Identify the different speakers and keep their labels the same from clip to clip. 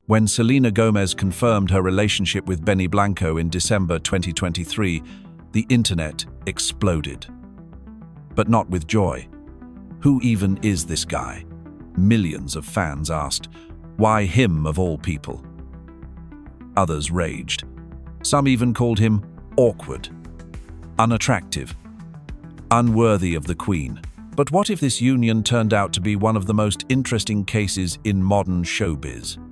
Speaker 1: When Selena Gomez confirmed her relationship with Benny Blanco in December 2023, the internet exploded. But not with joy. Who even is this guy? Millions of fans asked, why him of all people? Others raged. Some even called him awkward, unattractive, unworthy of the Queen. But what if this union turned out to be one of the most interesting cases in modern showbiz?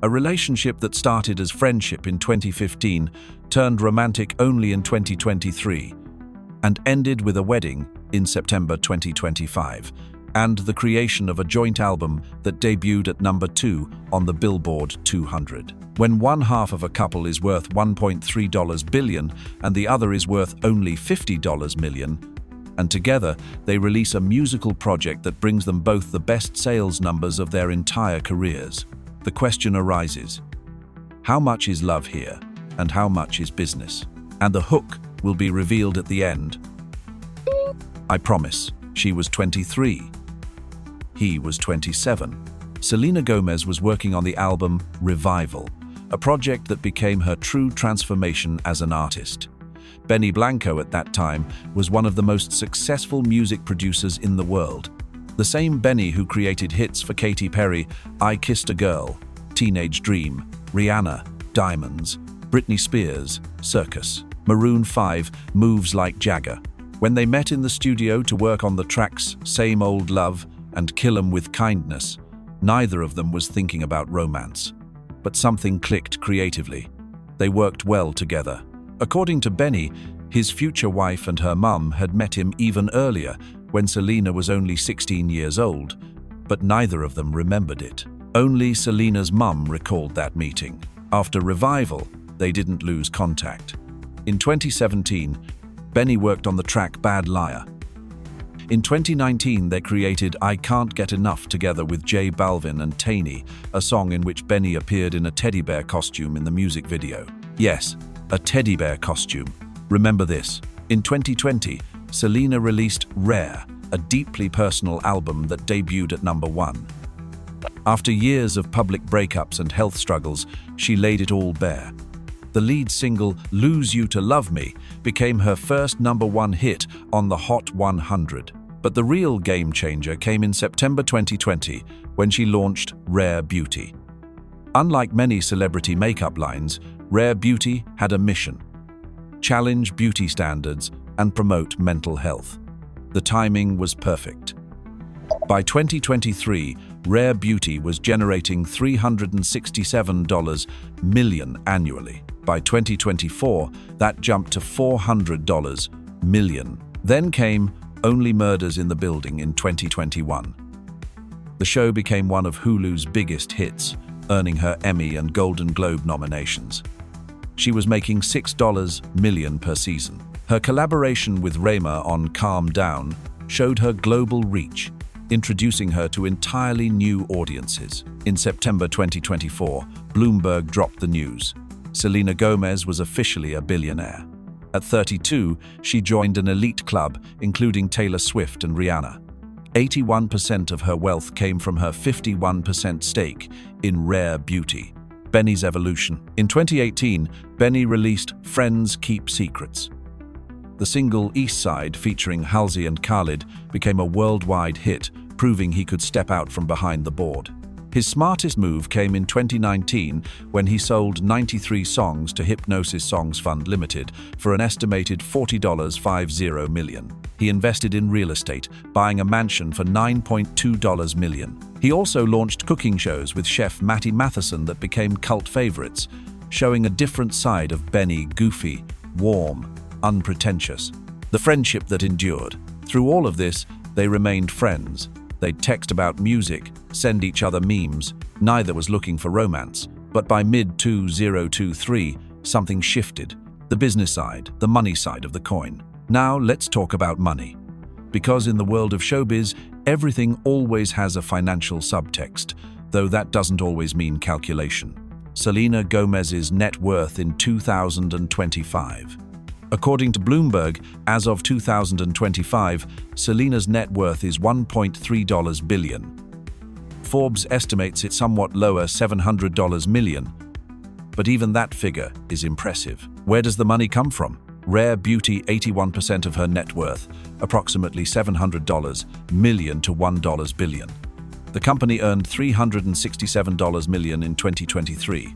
Speaker 1: A relationship that started as friendship in 2015 turned romantic only in 2023 and ended with a wedding in September 2025 and the creation of a joint album that debuted at number 2 on the Billboard 200. When one half of a couple is worth $1.3 billion and the other is worth only $50 million, and together they release a musical project that brings them both the best sales numbers of their entire careers, the question arises, how much is love here and how much is business? And the hook will be revealed at the end. I promise, she was 23. He was 27. Selena Gomez was working on the album Revival, a project that became her true transformation as an artist. Benny Blanco at that time was one of the most successful music producers in the world. The same Benny who created hits for Katy Perry, I Kissed a Girl, Teenage Dream, Rihanna, Diamonds, Britney Spears, Circus, Maroon 5, Moves Like Jagger. When they met in the studio to work on the tracks Same Old Love and Kill 'Em With Kindness, neither of them was thinking about romance. But something clicked creatively. They worked well together. According to Benny, his future wife and her mum had met him even earlier, when Selena was only 16 years old, but neither of them remembered it. Only Selena's mum recalled that meeting. After Revival, they didn't lose contact. In 2017, Benny worked on the track Bad Liar. In 2019, they created I Can't Get Enough together with J Balvin and Taney, a song in which Benny appeared in a teddy bear costume in the music video. Yes, a teddy bear costume. Remember this. In 2020, Selena released Rare, a deeply personal album that debuted at number 1. After years of public breakups and health struggles, she laid it all bare. The lead single, Lose You to Love Me, became her first number 1 hit on the Hot 100. But the real game changer came in September 2020, when she launched Rare Beauty. Unlike many celebrity makeup lines, Rare Beauty had a mission: challenge beauty standards and promote mental health. The timing was perfect. By 2023, Rare Beauty was generating $367 million annually. By 2024, that jumped to $400 million. Then came Only Murders in the Building in 2021. The show became one of Hulu's biggest hits, earning her Emmy and Golden Globe nominations. She was making $6 million per season. Her collaboration with Rayma on Calm Down showed her global reach, introducing her to entirely new audiences. In September 2024, Bloomberg dropped the news. Selena Gomez was officially a billionaire. At 32, she joined an elite club, including Taylor Swift and Rihanna. 81% of her wealth came from her 51% stake in Rare Beauty. Benny's evolution. In 2018, Benny released Friends Keep Secrets. The single East Side, featuring Halsey and Khalid, became a worldwide hit, proving he could step out from behind the board. His smartest move came in 2019 when he sold 93 songs to Hypnosis Songs Fund Limited for an estimated $40 million. He invested in real estate, buying a mansion for $9.2 million. He also launched cooking shows with chef Matty Matheson that became cult favorites, showing a different side of Benny: goofy, warm, unpretentious. The friendship that endured. Through all of this, they remained friends. They'd text about music, send each other memes. Neither was looking for romance. But by mid-2023, something shifted. The business side, the money side of the coin. Now let's talk about money. Because in the world of showbiz, everything always has a financial subtext, though that doesn't always mean calculation. Selena Gomez's net worth in 2025. According to Bloomberg, as of 2025, Selena's net worth is $1.3 billion. Forbes estimates it somewhat lower, $700 million. But even that figure is impressive. Where does the money come from? Rare Beauty, 81% of her net worth, approximately $700 million to $1 billion. The company earned $367 million in 2023.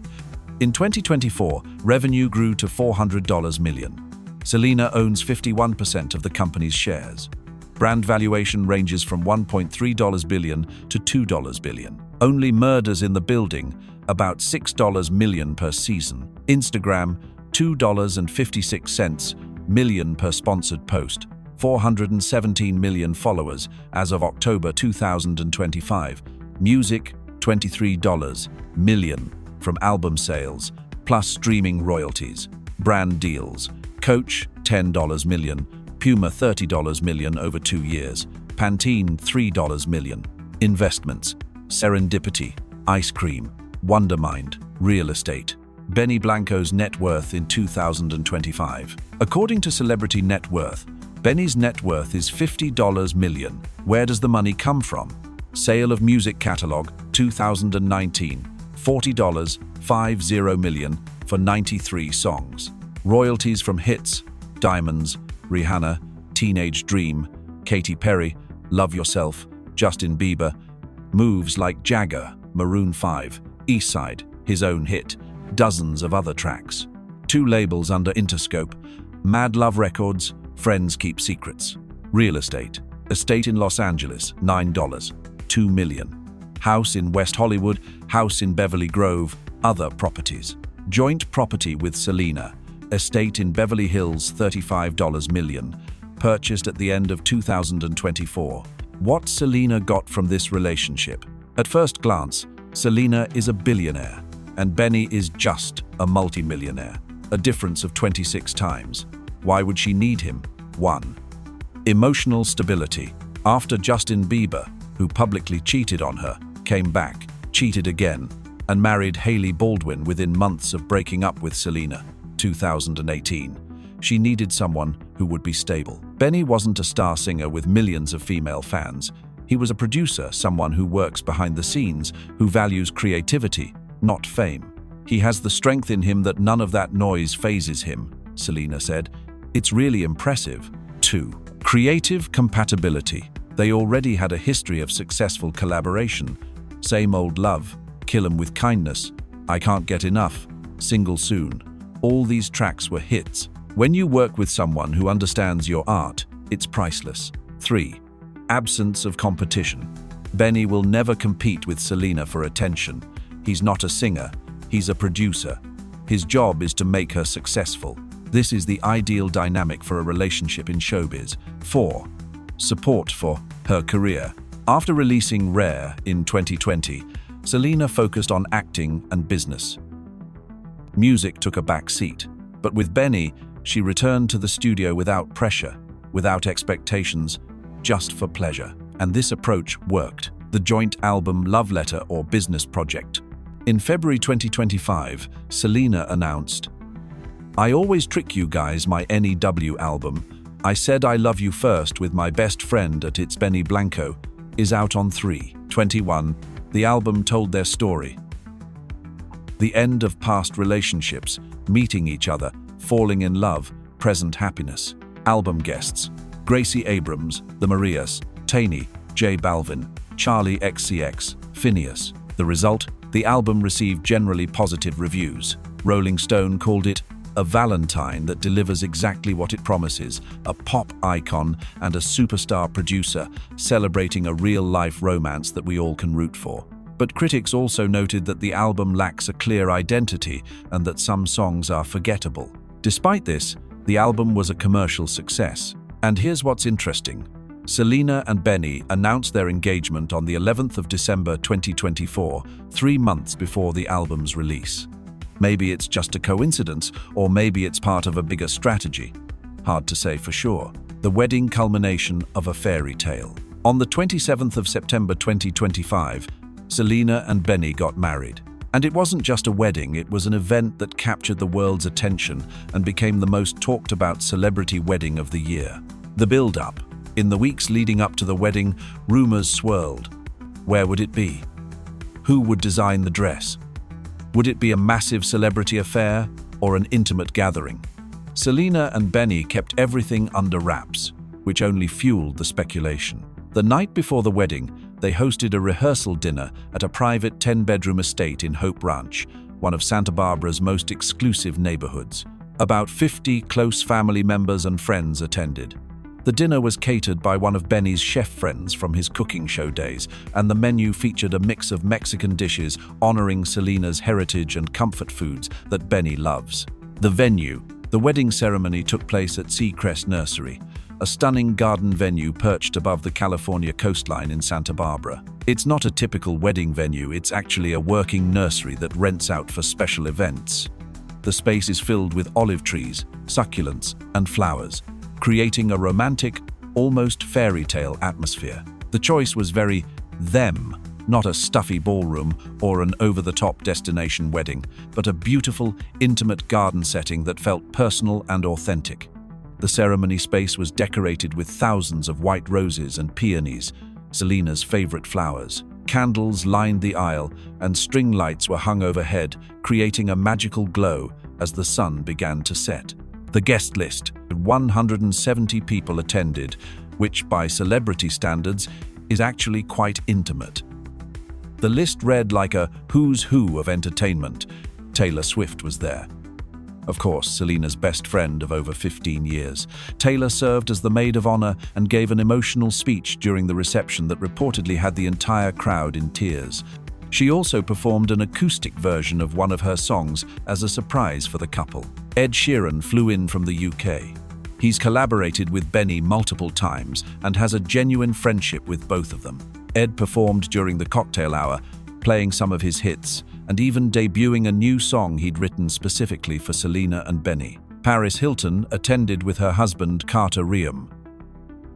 Speaker 1: In 2024, revenue grew to $400 million. Selena owns 51% of the company's shares. Brand valuation ranges from $1.3 billion to $2 billion. Only Murders in the Building, about $6 million per season. Instagram, $2.56 million per sponsored post. 417 million followers as of October 2025. Music, $23 million from album sales, plus streaming royalties. Brand deals. Coach, $10 million. Puma, $30 million over 2 years. Pantene, $3 million. Investments. Serendipity, ice cream, Wondermind, real estate. Benny Blanco's net worth in 2025. According to Celebrity Net Worth, Benny's net worth is $50 million. Where does the money come from? Sale of music catalog, 2019, $40 million for 93 songs. Royalties from hits, Diamonds, Rihanna, Teenage Dream, Katy Perry, Love Yourself, Justin Bieber. Moves like Jagger, Maroon 5, Eastside, his own hit, dozens of other tracks. 2 labels under Interscope, Mad Love Records, Friends Keep Secrets. Real estate. Estate in Los Angeles, $9, $2 million. House in West Hollywood, house in Beverly Grove, other properties. Joint property with Selena. Estate in Beverly Hills, $35 million. Purchased at the end of 2024. What Selena got from this relationship? At first glance, Selena is a billionaire, and Benny is just a multimillionaire, a difference of 26 times. Why would she need him? 1. Emotional stability. After Justin Bieber, who publicly cheated on her, came back, cheated again, and married Hailey Baldwin within months of breaking up with Selena, 2018. She needed someone who would be stable. Benny wasn't a star singer with millions of female fans. He was a producer, someone who works behind the scenes, who values creativity, not fame. He has the strength in him that none of that noise phases him, Selena said. It's really impressive. 2. Creative compatibility. They already had a history of successful collaboration. Same Old Love, Kill 'Em With Kindness, I Can't Get Enough, Single Soon. All these tracks were hits. When you work with someone who understands your art, it's priceless. 3. Absence of competition. Benny will never compete with Selena for attention. He's not a singer, he's a producer. His job is to make her successful. This is the ideal dynamic for a relationship in showbiz. 4. Support for her career. After releasing Rare in 2020, Selena focused on acting and business. Music took a back seat, but with Benny, she returned to the studio without pressure, without expectations, just for pleasure. And this approach worked. The joint album Love Letter or Business Project. In February 2025, Selena announced, I always trick you guys, my NEW album. I Said I Love You First with my best friend at It's Benny Blanco is out on 3/21. The album told their story. The end of past relationships, meeting each other, falling in love, present happiness. Album guests: Gracie Abrams, The Marias, Taney, J Balvin, Charlie XCX, Phineas. The result? The album received generally positive reviews. Rolling Stone called it a Valentine that delivers exactly what it promises, a pop icon and a superstar producer celebrating a real-life romance that we all can root for. But critics also noted that the album lacks a clear identity and that some songs are forgettable. Despite this, the album was a commercial success. And here's what's interesting. Selena and Benny announced their engagement on the 11th of December 2024, 3 months before the album's release. Maybe it's just a coincidence, or maybe it's part of a bigger strategy. Hard to say for sure. The wedding culmination of a fairy tale. On the 27th of September 2025, Selena and Benny got married. And it wasn't just a wedding, it was an event that captured the world's attention and became the most talked about celebrity wedding of the year. The build-up. In the weeks leading up to the wedding, rumors swirled. Where would it be? Who would design the dress? Would it be a massive celebrity affair or an intimate gathering? Selena and Benny kept everything under wraps, which only fueled the speculation. The night before the wedding, they hosted a rehearsal dinner at a private 10-bedroom estate in Hope Ranch, one of Santa Barbara's most exclusive neighborhoods. About 50 close family members and friends attended. The dinner was catered by one of Benny's chef friends from his cooking show days, and the menu featured a mix of Mexican dishes honoring Selena's heritage and comfort foods that Benny loves. The venue. The wedding ceremony took place at Seacrest Nursery, a stunning garden venue perched above the California coastline in Santa Barbara. It's not a typical wedding venue, it's actually a working nursery that rents out for special events. The space is filled with olive trees, succulents, and flowers, creating a romantic, almost fairy tale atmosphere. The choice was very them, not a stuffy ballroom or an over-the-top destination wedding, but a beautiful, intimate garden setting that felt personal and authentic. The ceremony space was decorated with thousands of white roses and peonies, Selena's favorite flowers. Candles lined the aisle, and string lights were hung overhead, creating a magical glow as the sun began to set. The guest list: 170 people attended, which by celebrity standards is actually quite intimate. The list read like a who's who of entertainment. Taylor Swift was there. Of course, Selena's best friend of over 15 years. Taylor served as the maid of honor and gave an emotional speech during the reception that reportedly had the entire crowd in tears. She also performed an acoustic version of one of her songs as a surprise for the couple. Ed Sheeran flew in from the UK. He's collaborated with Benny multiple times and has a genuine friendship with both of them. Ed performed during the cocktail hour, playing some of his hits, and even debuting a new song he'd written specifically for Selena and Benny. Paris Hilton attended with her husband Carter Reum.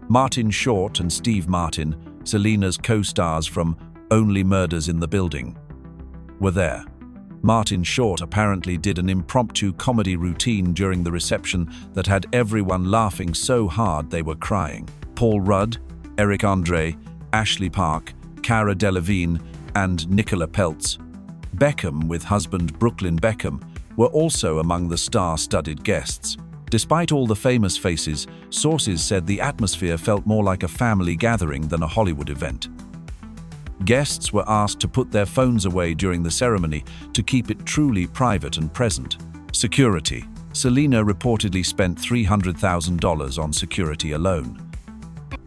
Speaker 1: Martin Short and Steve Martin, Selena's co-stars from Only Murders in the Building, were there. Martin Short apparently did an impromptu comedy routine during the reception that had everyone laughing so hard they were crying. Paul Rudd, Eric Andre, Ashley Park, Cara Delevingne, and Nicola Peltz. Beckham, with husband Brooklyn Beckham, were also among the star-studded guests. Despite all the famous faces, sources said the atmosphere felt more like a family gathering than a Hollywood event. Guests were asked to put their phones away during the ceremony to keep it truly private and present. Security. Selena reportedly spent $300,000 on security alone.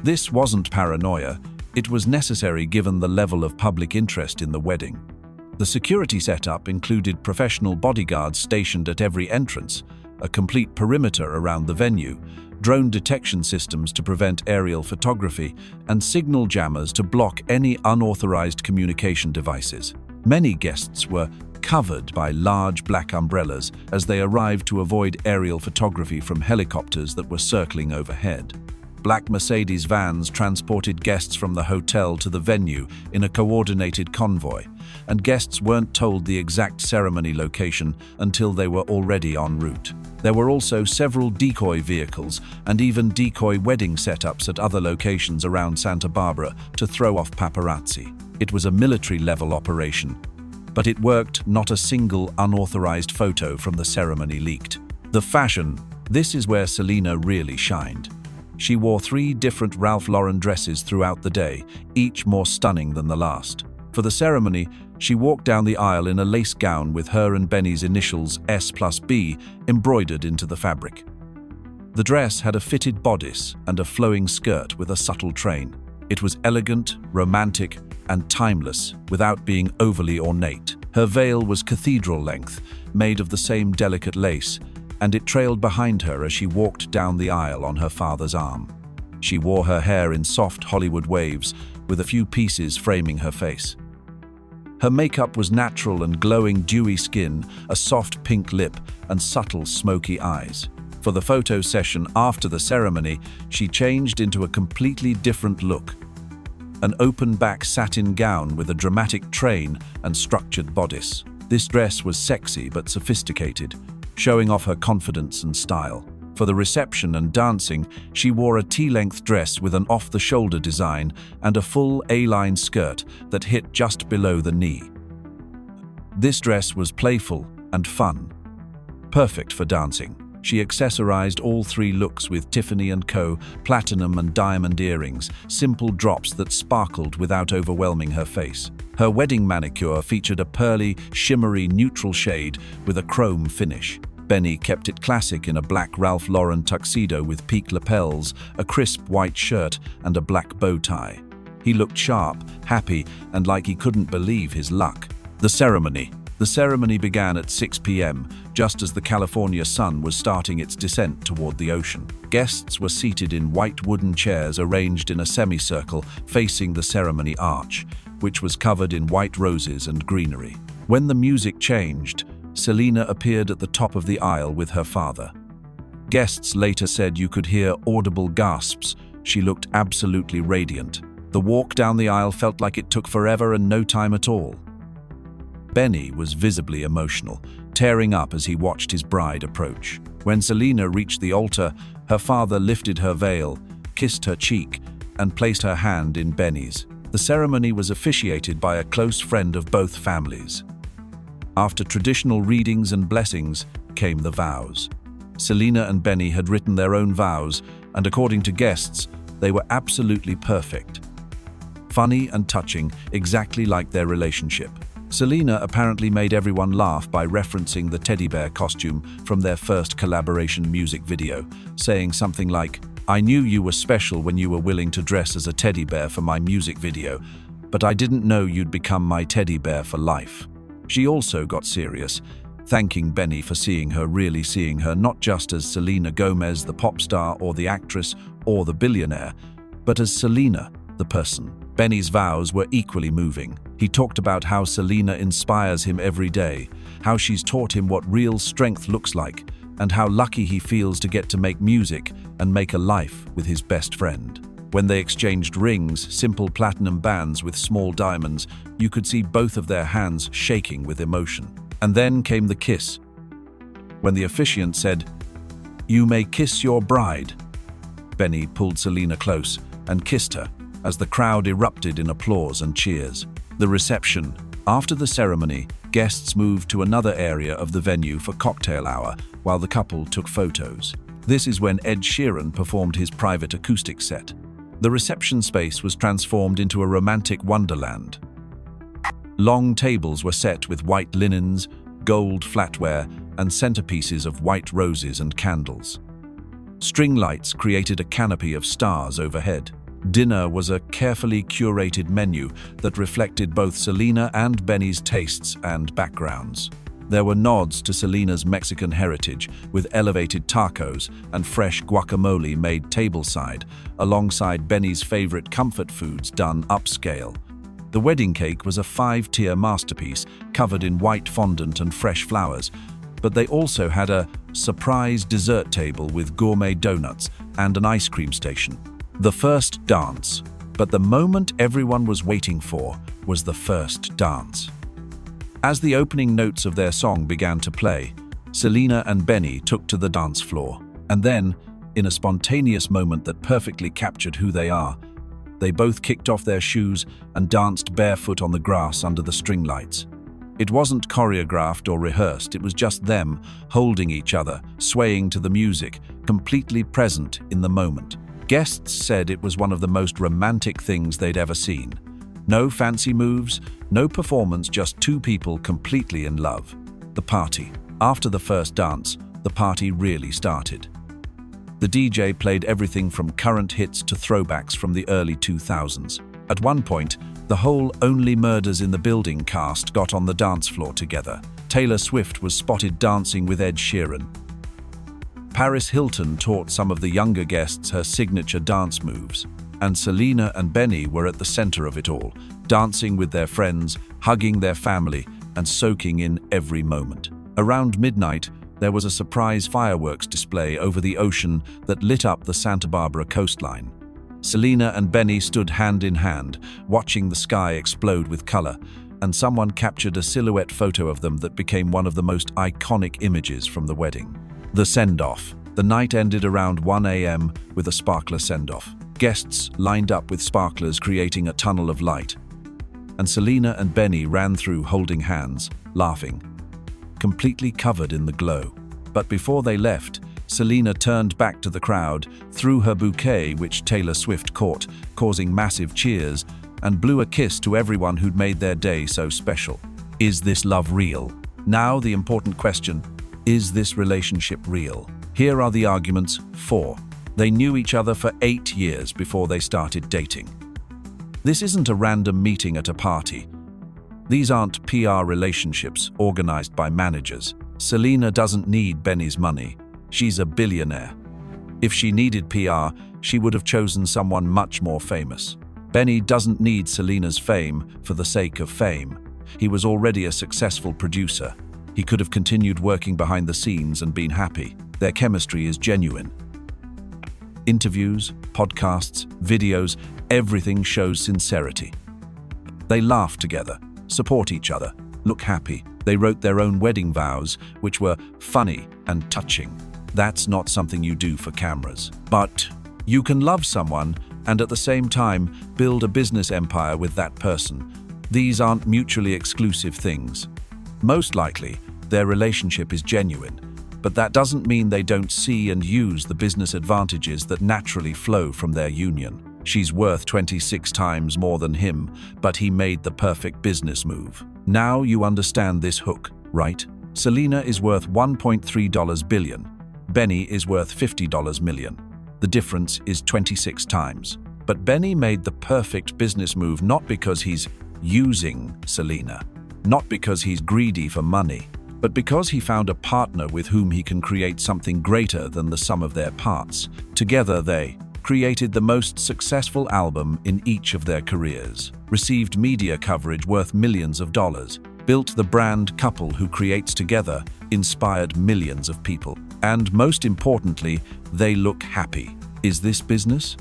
Speaker 1: This wasn't paranoia, it was necessary given the level of public interest in the wedding. The security setup included professional bodyguards stationed at every entrance, a complete perimeter around the venue, drone detection systems to prevent aerial photography, and signal jammers to block any unauthorized communication devices. Many guests were covered by large black umbrellas as they arrived to avoid aerial photography from helicopters that were circling overhead. Black Mercedes vans transported guests from the hotel to the venue in a coordinated convoy, and guests weren't told the exact ceremony location until they were already en route. There were also several decoy vehicles and even decoy wedding setups at other locations around Santa Barbara to throw off paparazzi. It was a military-level operation, but it worked. Not a single unauthorized photo from the ceremony leaked. The fashion. This is where Selena really shined. She wore 3 different Ralph Lauren dresses throughout the day, each more stunning than the last. For the ceremony, she walked down the aisle in a lace gown with her and Benny's initials S+B embroidered into the fabric. The dress had a fitted bodice and a flowing skirt with a subtle train. It was elegant, romantic, and timeless without being overly ornate. Her veil was cathedral length, made of the same delicate lace, and it trailed behind her as she walked down the aisle on her father's arm. She wore her hair in soft Hollywood waves, with a few pieces framing her face. Her makeup was natural and glowing dewy skin, a soft pink lip, and subtle smoky eyes. For the photo session after the ceremony, she changed into a completely different look. An open-back satin gown with a dramatic train and structured bodice. This dress was sexy but sophisticated, showing off her confidence and style. For the reception and dancing, she wore a tea-length dress with an off-the-shoulder design and a full A-line skirt that hit just below the knee. This dress was playful and fun, perfect for dancing. She accessorized all three looks with Tiffany & Co. platinum and diamond earrings, simple drops that sparkled without overwhelming her face. Her wedding manicure featured a pearly, shimmery neutral shade with a chrome finish. Benny kept it classic in a black Ralph Lauren tuxedo with peak lapels, a crisp white shirt, and a black bow tie. He looked sharp, happy, and like he couldn't believe his luck. The ceremony began at 6 p.m., just as the California sun was starting its descent toward the ocean. Guests were seated in white wooden chairs arranged in a semicircle facing the ceremony arch, which was covered in white roses and greenery. When the music changed, Selena appeared at the top of the aisle with her father. Guests later said you could hear audible gasps. She looked absolutely radiant. The walk down the aisle felt like it took forever and no time at all. Benny was visibly emotional, tearing up as he watched his bride approach. When Selena reached the altar, her father lifted her veil, kissed her cheek, and placed her hand in Benny's. The ceremony was officiated by a close friend of both families. After traditional readings and blessings came the vows. Selena and Benny had written their own vows, and according to guests, they were absolutely perfect. Funny and touching, exactly like their relationship. Selena apparently made everyone laugh by referencing the teddy bear costume from their first collaboration music video, saying something like, "I knew you were special when you were willing to dress as a teddy bear for my music video, but I didn't know you'd become my teddy bear for life." She also got serious, thanking Benny for really seeing her not just as Selena Gomez, the pop star or the actress or the billionaire, but as Selena, the person. Benny's vows were equally moving. He talked about how Selena inspires him every day, how she's taught him what real strength looks like, and how lucky he feels to get to make music and make a life with his best friend. When they exchanged rings, simple platinum bands with small diamonds, you could see both of their hands shaking with emotion. And then came the kiss. When the officiant said, "You may kiss your bride," Benny pulled Selena close and kissed her as the crowd erupted in applause and cheers. The reception. After the ceremony, guests moved to another area of the venue for cocktail hour while the couple took photos. This is when Ed Sheeran performed his private acoustic set. The reception space was transformed into a romantic wonderland. Long tables were set with white linens, gold flatware, and centerpieces of white roses and candles. String lights created a canopy of stars overhead. Dinner was a carefully curated menu that reflected both Selena and Benny's tastes and backgrounds. There were nods to Selena's Mexican heritage, with elevated tacos and fresh guacamole made tableside, alongside Benny's favorite comfort foods done upscale. The wedding cake was a 5-tier masterpiece covered in white fondant and fresh flowers, but they also had a surprise dessert table with gourmet donuts and an ice cream station. The first dance, but the moment everyone was waiting for was the first dance. As the opening notes of their song began to play, Selena and Benny took to the dance floor. And then, in a spontaneous moment that perfectly captured who they are, they both kicked off their shoes and danced barefoot on the grass under the string lights. It wasn't choreographed or rehearsed, it was just them holding each other, swaying to the music, completely present in the moment. Guests said it was one of the most romantic things they'd ever seen. No fancy moves, no performance, just two people completely in love. The party. After the first dance, the party really started. The DJ played everything from current hits to throwbacks from the early 2000s. At one point, the whole Only Murders in the Building cast got on the dance floor together. Taylor Swift was spotted dancing with Ed Sheeran. Paris Hilton taught some of the younger guests her signature dance moves. And Selena and Benny were at the center of it all, dancing with their friends, hugging their family, and soaking in every moment. Around midnight, there was a surprise fireworks display over the ocean that lit up the Santa Barbara coastline. Selena and Benny stood hand in hand, watching the sky explode with color, and someone captured a silhouette photo of them that became one of the most iconic images from the wedding. The send-off. The night ended around 1 a.m. with a sparkler send-off. Guests lined up with sparklers, creating a tunnel of light. And Selena and Benny ran through holding hands, laughing, completely covered in the glow. But before they left, Selena turned back to the crowd, threw her bouquet, which Taylor Swift caught, causing massive cheers, and blew a kiss to everyone who'd made their day so special. Is this love real? Now the important question, is this relationship real? Here are the arguments for. They knew each other for 8 years before they started dating. This isn't a random meeting at a party. These aren't PR relationships organized by managers. Selena doesn't need Benny's money. She's a billionaire. If she needed PR, she would have chosen someone much more famous. Benny doesn't need Selena's fame for the sake of fame. He was already a successful producer. He could have continued working behind the scenes and been happy. Their chemistry is genuine. Interviews, podcasts, videos, everything shows sincerity. They laugh together, support each other, look happy. They wrote their own wedding vows, which were funny and touching. That's not something you do for cameras. But you can love someone and at the same time build a business empire with that person. These aren't mutually exclusive things. Most likely, their relationship is genuine, but that doesn't mean they don't see and use the business advantages that naturally flow from their union. She's worth 26 times more than him, but he made the perfect business move. Now you understand this hook, right? Selena is worth $1.3 billion. Benny is worth $50 million. The difference is 26 times. But Benny made the perfect business move not because he's using Selena, not because he's greedy for money, but because he found a partner with whom he can create something greater than the sum of their parts. Together they created the most successful album in each of their careers, received media coverage worth millions of dollars, built the brand couple who creates together, inspired millions of people. And most importantly, they look happy. Is this business?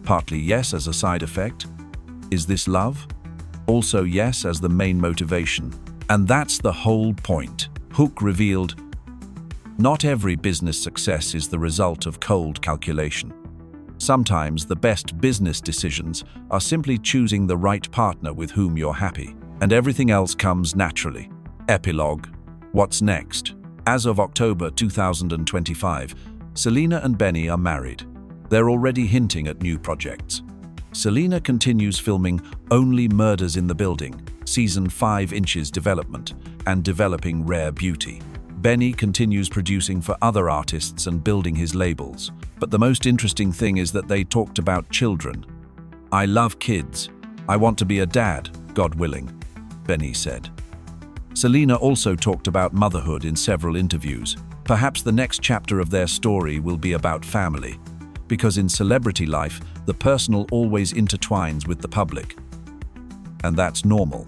Speaker 1: Partly yes as a side effect. Is this love? Also yes as the main motivation. And that's the whole point. Hook revealed, not every business success is the result of cold calculation. Sometimes the best business decisions are simply choosing the right partner with whom you're happy. And everything else comes naturally. Epilogue. What's next? As of October 2025, Selena and Benny are married. They're already hinting at new projects. Selena continues filming Only Murders in the Building, Season 5 Inches Development, and developing Rare Beauty. Benny continues producing for other artists and building his labels. But the most interesting thing is that they talked about children. I love kids. I want to be a dad, God willing, Benny said. Selena also talked about motherhood in several interviews. Perhaps the next chapter of their story will be about family, because in celebrity life, the personal always intertwines with the public. And that's normal.